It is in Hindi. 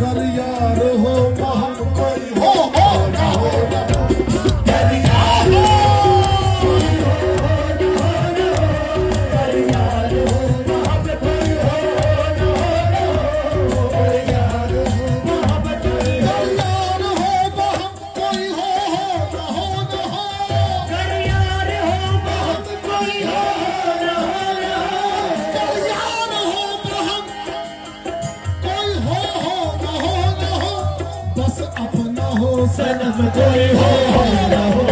कर यार हो वहाँ कोई हो ना हो ना हो। कर यार हो कर यार हो वहाँ पे कोई हो ना हो ना हो। कर यार हो वहाँ पे कोई हो। कर यार हो वहाँ कोई हो ना हो ना हो। कर यार हो वहाँ पे कोई हो ना हो ना हो। कर यार हो वहाँ कोई हो ना हो ना हो। बस अपना हो सनम कोई हो ना हो